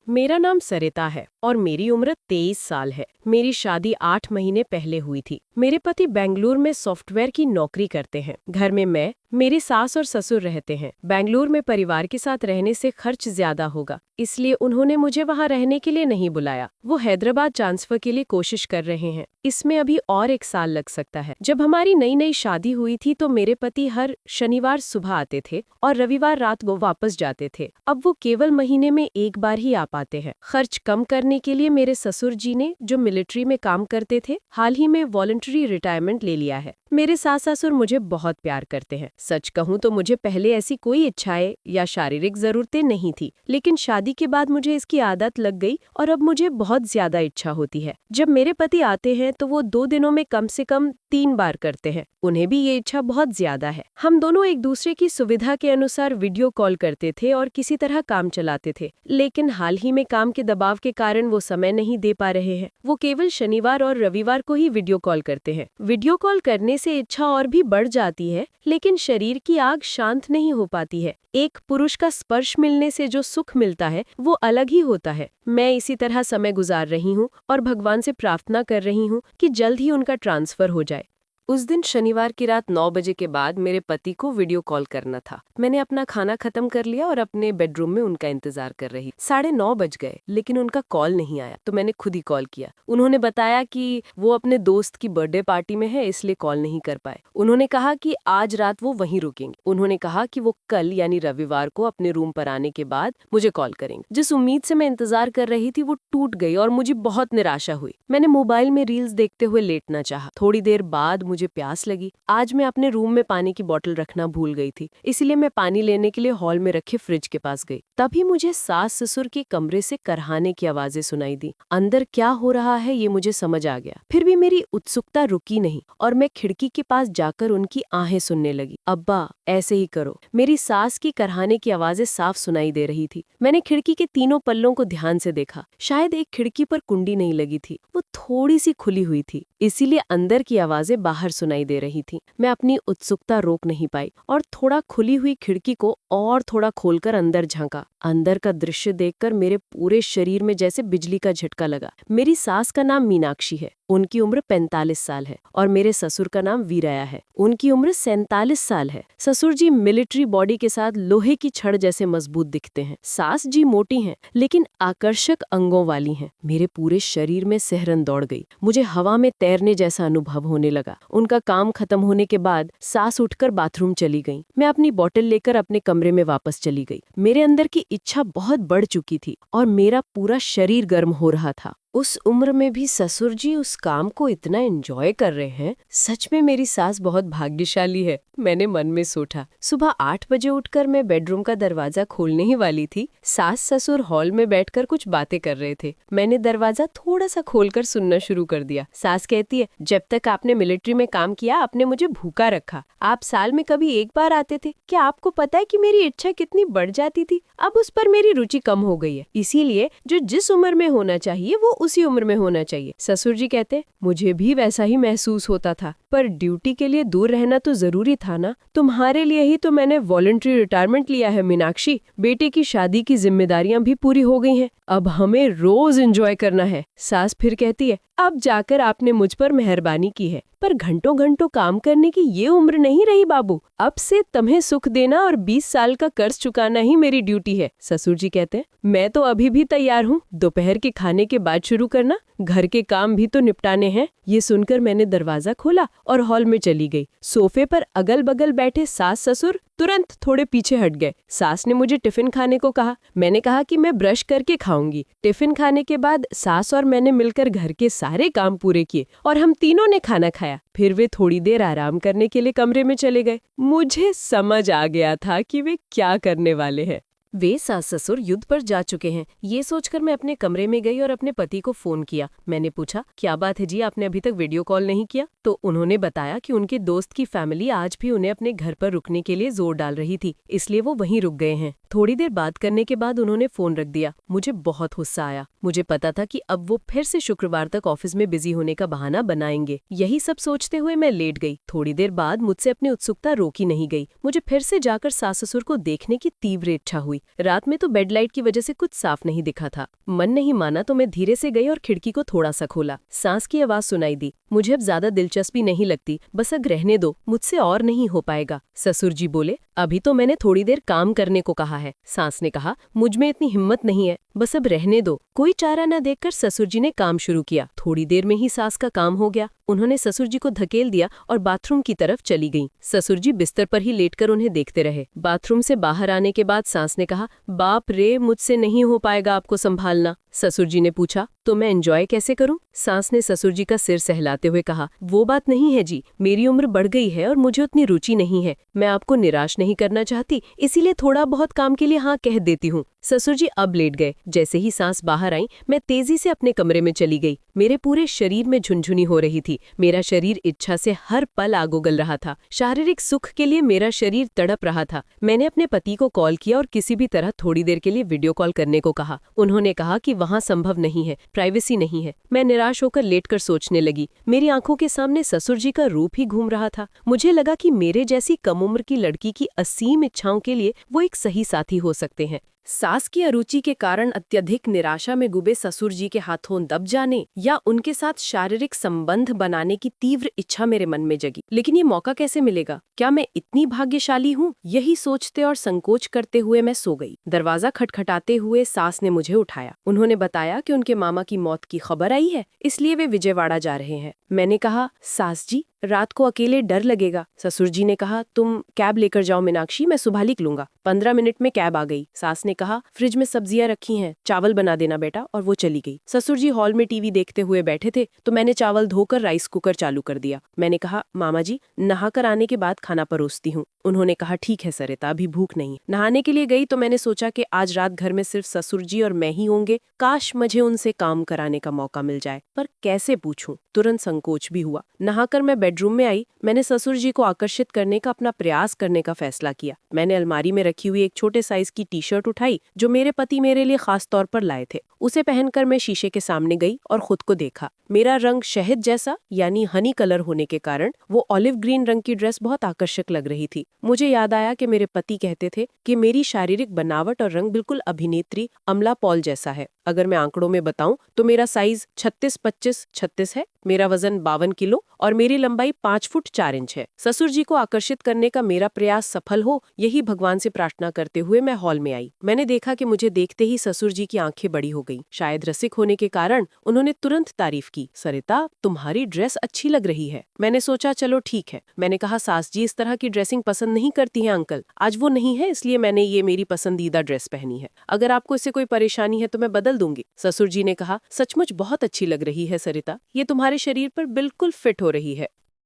मेरा नाम सरिता है और मेरी उम्र 23 साल है। मेरी शादी 8 महीने पहले हुई थी। मेरे पति बेंगलुरु में सॉफ्टवेयर की नौकरी करते हैं। घर में मैं, मेरी सास और ससुर रहते हैं। बेंगलुरु में परिवार के साथ रहने से खर्च ज्यादा होगा, इसलिए उन्होंने मुझे वहां रहने के लिए नहीं बुलाया। वो हैदराबाद ट्रांसफर के लिए कोशिश कर रहे हैं। इसमें अभी और 1 साल लग सकता है। जब हमारी नई नई शादी हुई थी तो मेरे पति हर शनिवार सुबह आते थे और रविवार रात को वापस जाते थे। अब वो केवल महीने में 1 बार ही आ पाते हैं। खर्च कम करने के लिए मेरे ससुर जी ने, जो मिलिट्री में काम करते थे, हाल ही में वॉलंटरी रिटायरमेंट ले लिया है। मेरे सास ससुर मुझे बहुत प्यार करते हैं। सच कहूँ तो मुझे पहले ऐसी कोई इच्छाएं या शारीरिक जरूरतें नहीं थी, लेकिन शादी के बाद मुझे इसकी आदत लग गई और अब मुझे बहुत ज्यादा इच्छा होती है। जब मेरे पति आते हैं तो वो 2 दिनों में कम से कम 3 बार करते हैं। उन्हें भी ये इच्छा बहुत ज्यादा है। हम दोनों एक दूसरे की सुविधा के अनुसार वीडियो कॉल करते थे और किसी तरह काम चलाते थे, लेकिन हाल ही में काम के दबाव के कारण वो समय नहीं दे पा रहे हैं। वो केवल शनिवार और रविवार को ही वीडियो कॉल करते हैं। वीडियो कॉल करने से इच्छा और भी बढ़ जाती है, लेकिन शरीर की आग शांत नहीं हो पाती है। एक पुरुष का स्पर्श मिलने से जो सुख मिलता है वो अलग ही होता है। मैं इसी तरह समय गुजार रही हूँ और भगवान से प्रार्थना कर रही हूँ कि जल्द ही उनका ट्रांसफर हो जाए। उस दिन शनिवार की रात 9 बजे के बाद मेरे पति को वीडियो कॉल करना था। मैंने अपना खाना खत्म कर लिया और अपने बेडरूम में उनका इंतजार कर रही। 9:30 बज गए, लेकिन उनका कॉल नहीं आया, तो मैंने खुद ही कॉल किया। उन्होंने बताया कि वो अपने दोस्त की बर्थडे पार्टी में है, इसलिए कॉल नहीं कर पाए। उन्होंने कहा कि आज रात वो वहीं रुकेंगे। उन्होंने कहा कि वो कल यानी रविवार को अपने रूम पर आने के बाद मुझे कॉल करेंगे। जिस उम्मीद से मैं इंतजार कर रही थी वो टूट गई और मुझे बहुत निराशा हुई। मैंने मोबाइल में रील्स देखते हुए लेटना चाहा। थोड़ी देर बाद मुझे प्यास लगी। आज मैं अपने रूम में पानी की बोतल रखना भूल गई थी, इसलिए मैं पानी लेने के लिए हॉल में रखे फ्रिज के पास गई। तभी मुझे सास ससुर के कमरे से करहाने की आवाजें सुनाई दी। अंदर क्या हो रहा है ये मुझे समझ आ गया। फिर भी मेरी उत्सुकता रुकी नहीं और मैं खिड़की के पास जाकर उनकी आहें सुनने लगी। अब्बा, ऐसे ही करो। मेरी सास की करहाने की आवाजें साफ सुनाई दे रही थी। मैंने खिड़की के तीनों पल्लों को ध्यान से देखा। शायद एक खिड़की पर कुंडी नहीं लगी थी, वो थोड़ी सी खुली हुई थी, इसीलिए अंदर की आवाजें बाहर सुनाई दे रही थी। मैं अपनी उत्सुकता रोक नहीं पाई और थोड़ा खुली हुई खिड़की को और थोड़ा खोलकर अंदर झांका। अंदर का दृश्य देखकर मेरे पूरे शरीर में जैसे बिजली का झटका लगा। मेरी सास का नाम मीनाक्षी है। उनकी उम्र 45 साल है और मेरे ससुर का नाम वीरया है। उनकी उम्र 47 साल है। ससुर जी मिलिट्री बॉडी के साथ लोहे की छड़ जैसे मजबूत दिखते हैं। सास जी मोटी हैं, लेकिन आकर्षक अंगों वाली हैं। मेरे पूरे शरीर में सिहरन दौड़ गई। मुझे हवा में तैरने जैसा अनुभव होने लगा। उनका काम खत्म होने के बाद सास उठकर बाथरूम चली गई। मैं अपनी बोतल लेकर अपने कमरे में वापस चली गई। मेरे अंदर की इच्छा बहुत बढ़ चुकी थी और मेरा पूरा शरीर गर्म हो रहा था। उस उम्र में भी ससुर जी उस काम को इतना एंजॉय कर रहे हैं। सच में मेरी सास बहुत भाग्यशाली है, मैंने मन में सोचा। सुबह 8 बजे उठकर मैं बेडरूम का दरवाजा खोलने ही वाली थी। सास ससुर हॉल में बैठकर कुछ बातें कर रहे थे। मैंने दरवाजा थोड़ा सा खोलकर सुनना शुरू कर दिया। सास कहती है, जब तक आपने मिलिट्री में काम किया आपने मुझे भूखा रखा। आप साल में कभी 1 बार आते थे। क्या आपको पता है कि मेरी इच्छा कितनी बढ़ जाती थी? अब उस पर मेरी रुचि कम हो गई है, इसीलिए जो जिस उम्र में होना चाहिए वो उसी उम्र में होना चाहिए। ससुर जी कहते, मुझे भी वैसा ही महसूस होता था, पर ड्यूटी के लिए दूर रहना तो जरूरी था ना। तुम्हारे लिए ही तो मैंने वॉलंटरी रिटायरमेंट लिया है मीनाक्षी। बेटे की शादी की जिम्मेदारियां भी पूरी हो गई हैं, अब हमें रोज एंजॉय करना है। सास फिर कहती है, अब जाकर आपने मुझ पर मेहरबानी की है, पर घंटों घंटों काम करने की ये उम्र नहीं रही बाबू। अब से तुम्हें सुख देना और 20 साल का कर्ज चुकाना ही मेरी ड्यूटी है। ससुर जी कहते हैं, मैं तो अभी भी तैयार हूँ, दोपहर के खाने के बाद शुरू करना, घर के काम भी तो निपटाने हैं। ये सुनकर मैंने दरवाजा खोला और हॉल में चली गई। सोफे पर अगल बगल बैठे सास ससुर तुरंत थोड़े पीछे हट गए। सास ने मुझे टिफिन खाने को कहा। मैंने कहा कि मैं ब्रश करके खाऊंगी। टिफिन खाने के बाद सास और मैंने मिलकर घर के सारे काम पूरे किए और हम तीनों ने खाना खाया। फिर वे थोड़ी देर आराम करने के लिए कमरे में चले गए। मुझे समझ आ गया था कि वे क्या करने वाले हैं। वे सास ससुर युद्ध पर जा चुके हैं। ये सोचकर मैं अपने कमरे में गई और अपने पति को फोन किया। मैंने पूछा, क्या बात है जी, आपने अभी तक वीडियो कॉल नहीं किया? तो उन्होंने बताया कि उनके दोस्त की फैमिली आज भी उन्हें अपने घर पर रुकने के लिए जोर डाल रही थी, इसलिए वो वहीं रुक गए हैं। थोड़ी देर बात करने के बाद उन्होंने फोन रख दिया। मुझे बहुत गुस्सा आया। मुझे पता था कि अब वो फिर से शुक्रवार तक ऑफिस में बिजी होने का बहाना बनाएंगे। यही सब सोचते हुए मैं लेट गई। थोड़ी देर बाद मुझसे अपनी उत्सुकता रोकी नहीं गई। मुझे फिर से जाकर सास ससुर को देखने की तीव्र इच्छा हुई। रात में तो बेड लाइट की वजह से कुछ साफ नहीं दिखा था। मन नहीं माना तो मैं धीरे से गई और खिड़की को थोड़ा सा खोला। सांस की आवाज सुनाई दी। मुझे अब ज्यादा दिलचस्पी नहीं लगती, बस अब रहने दो, मुझसे और नहीं हो पाएगा। ससुर जी बोले, अभी तो मैंने थोड़ी देर काम करने को कहा है। सांस ने कहा, मुझ में इतनी हिम्मत नहीं है, बस अब रहने दो। कोई चारा न देखकर ससुर जी ने काम शुरू किया। थोड़ी देर में ही सास का काम हो गया। उन्होंने ससुर जी को धकेल दिया और बाथरूम की तरफ चली गईं। ससुर जी बिस्तर पर ही लेटकर उन्हें देखते रहे। बाथरूम से बाहर आने के बाद सांस ने कहा, बाप रे, मुझसे नहीं हो पाएगा आपको संभालना। ससुर जी ने पूछा, तो मैं एंजॉय कैसे करूं? सांस ने ससुर जी का सिर सहलाते हुए कहा, वो बात नहीं है जी, मेरी उम्र बढ़ गई है और मुझे उतनी रुचि नहीं है। मैं आपको निराश नहीं करना चाहती, इसीलिए थोड़ा बहुत काम के लिए हाँ कह देती हूँ। ससुर जी अब लेट गए। जैसे ही सांस बाहर आई, मैं तेजी से अपने कमरे में चली गई। मेरे पूरे शरीर में झुनझुनी हो रही थी। मेरा शरीर इच्छा से हर पल आग उगल रहा था। शारीरिक सुख के लिए मेरा शरीर तड़प रहा था। मैंने अपने पति को कॉल किया और किसी भी तरह थोड़ी देर के लिए वीडियो कॉल करने को कहा। उन्होंने कहा कि वहाँ संभव नहीं है, प्राइवेसी नहीं है। मैं निराश होकर लेटकर सोचने लगी। मेरी आंखों के सामने ससुर जी का रूप ही घूम रहा था। मुझे लगा कि मेरे जैसी कम उम्र की लड़की की असीम इच्छाओं के लिए वो एक सही साथी हो सकते हैं। सास की अरुचि के कारण अत्यधिक निराशा में डूबे ससुर जी के हाथों दब जाने या उनके साथ शारीरिक संबंध बनाने की तीव्र इच्छा मेरे मन में जगी। लेकिन ये मौका कैसे मिलेगा? क्या मैं इतनी भाग्यशाली हूँ? यही सोचते और संकोच करते हुए मैं सो गई। दरवाजा खटखटाते हुए सास ने मुझे उठाया। उन्होंने बताया कि उनके मामा की मौत की खबर आई है, इसलिए वे विजयवाड़ा जा रहे हैं। मैंने कहा, सास जी, रात को अकेले डर लगेगा। ससुर जी ने कहा, तुम कैब लेकर जाओ मीनाक्षी, मैं सुबह लिख लूंगा। 15 मिनट में कैब आ गई। सास ने कहा, फ्रिज में सब्जियां रखी हैं, चावल बना देना बेटा, और वो चली गई। ससुर जी हॉल में टीवी देखते हुए बैठे थे तो मैंने चावल धोकर राइस कुकर चालू कर दिया। मैंने कहा, मामा जी, नहाकर आने के बाद खाना परोसती हूँ। उन्होंने कहा, ठीक है सरिता, अभी भूख नहीं। नहाने के लिए गई तो मैंने सोचा कि आज रात घर में सिर्फ ससुर जी और मैं ही होंगे। काश मुझे उनसे काम कराने का मौका मिल जाए, पर कैसे पूछूं? तुरंत संकोच भी हुआ। नहाकर मैं बेडरूम में आई। मैंने ससुर जी को आकर्षित करने का अपना प्रयास करने का फैसला किया। मैंने अलमारी में रखी हुई एक छोटे साइज की टी शर्ट उठाई जो मेरे पति मेरे लिए खास तौर पर लाए थे। उसे पहनकर मैं शीशे के सामने गई और खुद को देखा। मेरा रंग शहद जैसा यानी हनी कलर होने के कारण वो ऑलिव ग्रीन रंग की ड्रेस बहुत आकर्षक लग रही थी। मुझे याद आया कि मेरे पति कहते थे कि मेरी शारीरिक बनावट और रंग बिल्कुल अभिनेत्री अमला पॉल जैसा है। अगर मैं आंकड़ों में बताऊं तो मेरा साइज 36-25-36 है, मेरा वजन 52 किलो और मेरी लंबाई 5 फुट 4 इंच है। ससुर जी को आकर्षित करने का मेरा प्रयास सफल हो, यही भगवान से प्रार्थना करते हुए मैं हॉल में आई। मैंने देखा कि मुझे देखते ही ससुर जी की आंखें बड़ी हो गईं। शायद रसिक होने के कारण उन्होंने तुरंत तारीफ की। सरिता, तुम्हारी ड्रेस अच्छी लग रही है। मैंने सोचा चलो ठीक है। मैंने कहा, सास जी इस तरह की ड्रेसिंग पसंद नहीं करती हैं अंकल। आज वो नहीं है, इसलिए मैंने ये मेरी पसंदीदा ड्रेस पहनी है। अगर आपको इससे कोई परेशानी है तो मैं बदल दूंगी। ससुर जी ने कहा, सचमुच बहुत अच्छी लग रही है सरिता, ये तुम्हारे शरीर पर बिल्कुल फिट हो रही है।